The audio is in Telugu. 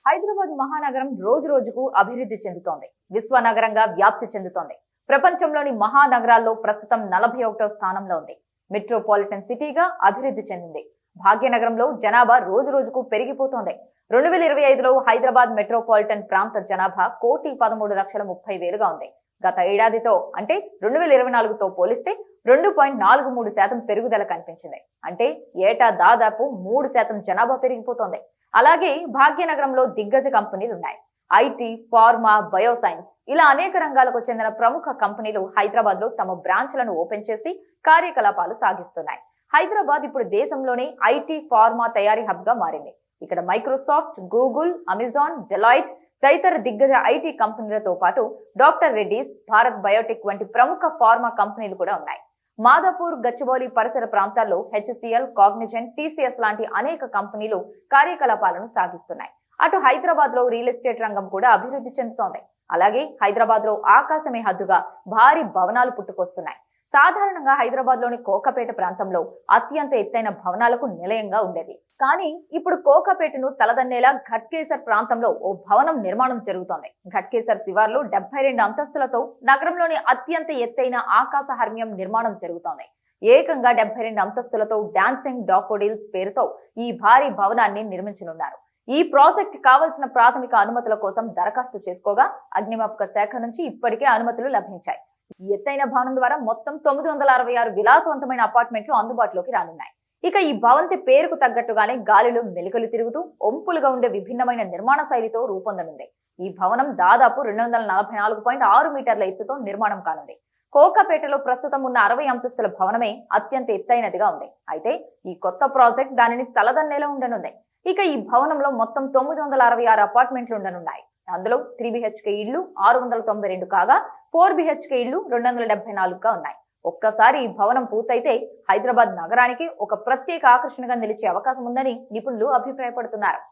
హైదరాబాద్ మహానగరం రోజు రోజుకు అభివృద్ధి చెందుతోంది. విశ్వనగరంగా వ్యాప్తి చెందుతోంది. ప్రపంచంలోని మహానగరాల్లో ప్రస్తుతం 41వ స్థానంలో ఉంది. మెట్రోపాలిటన్ సిటీగా అభివృద్ధి చెందింది. భాగ్యనగరంలో జనాభా రోజు రోజుకు పెరిగిపోతోంది. 2025లో హైదరాబాద్ మెట్రోపాలిటన్ ప్రాంత జనాభా 1,13,30,000గా ఉంది. గత ఏడాదితో అంటే 2024తో పోలిస్తే 2.43% పెరుగుదల కనిపించింది. అంటే ఏటా దాదాపు 3% జనాభా పెరిగిపోతోంది. అలాగే భాగ్యనగరంలో దిగ్గజ కంపెనీలు ఉన్నాయి. ఐటీ, ఫార్మా, బయోసైన్స్ ఇలా అనేక రంగాలకు చెందిన ప్రముఖ కంపెనీలు హైదరాబాద్ లో తమ బ్రాంచ్లను ఓపెన్ చేసి కార్యకలాపాలు సాగిస్తున్నాయి. హైదరాబాద్ ఇప్పుడు దేశంలోనే ఐటీ, ఫార్మా తయారీ హబ్ గా మారింది. ఇక్కడ మైక్రోసాఫ్ట్, గూగుల్, అమెజాన్, డెలాయిట్ తదితర దిగ్గజ ఐటీ కంపెనీలతో పాటు డాక్టర్ రెడ్డీస్, భారత్ బయోటెక్ వంటి ప్రముఖ ఫార్మా కంపెనీలు కూడా ఉన్నాయి. మాదాపూర్, గచ్చిబౌలి పరిసర ప్రాంతాల్లో హెచ్సిఎల్, కాగ్నిజెంట్, టీసీఎస్ లాంటి అనేక కంపెనీలు కార్యకలాపాలను సాగిస్తున్నాయి. అటు హైదరాబాద్ లో రియల్ ఎస్టేట్ రంగం కూడా అభివృద్ధి చెందుతోంది. అలాగే హైదరాబాద్ లో ఆకాశమే హద్దుగా భారీ భవనాలు పుట్టుకొస్తున్నాయి. సాధారణంగా హైదరాబాద్ లోని కోకాపేట ప్రాంతంలో అత్యంత ఎత్తైన భవనాలకు నిలయంగా ఉండేది. కానీ ఇప్పుడు కోకాపేటను తలదన్నేలా ఘట్కేసర్ ప్రాంతంలో ఓ భవనం నిర్మాణం జరుగుతోంది. ఘట్కేసర్ శివార్లో 72 అంతస్తులతో నగరంలోని అత్యంత ఎత్తైన ఆకాశ హర్మ్యం నిర్మాణం జరుగుతోంది. ఏకంగా 72 అంతస్తులతో డాన్సింగ్ డాఫోడిల్స్ పేరుతో ఈ భారీ భవనాన్ని నిర్మించనున్నారు. ఈ ప్రాజెక్ట్ కావలసిన ప్రాథమిక అనుమతుల కోసం దరఖాస్తు చేసుకోగా అగ్నిమాపక శాఖ నుంచి ఇప్పటికే అనుమతులు లభించాయి. ఈ ఎత్తైన భవనం ద్వారా మొత్తం 966 విలాసవంతమైన అపార్ట్మెంట్లు అందుబాటులోకి రానున్నాయి. ఇక ఈ భవంతి పేరుకు తగ్గట్టుగానే గాలిలో మెలికలు తిరుగుతూ ఒంపులుగా ఉండే విభిన్నమైన నిర్మాణ శైలితో రూపొందనుంది. ఈ భవనం దాదాపు 244.6 మీటర్ల ఎత్తుతో నిర్మాణం కానుంది. కోకాపేటలో ప్రస్తుతం ఉన్న 60 అంతస్తుల భవనమే అత్యంత ఎత్తైనదిగా ఉంది. అయితే ఈ కొత్త ప్రాజెక్ట్ దానిని తలదన్నేలా ఉండనుంది. ఇక ఈ భవనంలో మొత్తం 966 అపార్ట్మెంట్లు ఉండనున్నాయి. అందులో 3 BHK ఇళ్లు 692 కాగా 4 BHK ఇళ్లు 274గా ఉన్నాయి. ఒక్కసారి ఈ భవనం పూర్తయితే హైదరాబాద్ నగరానికి ఒక ప్రత్యేక ఆకర్షణగా నిలిచే అవకాశం ఉందని నిపుణులు అభిప్రాయపడుతున్నారు.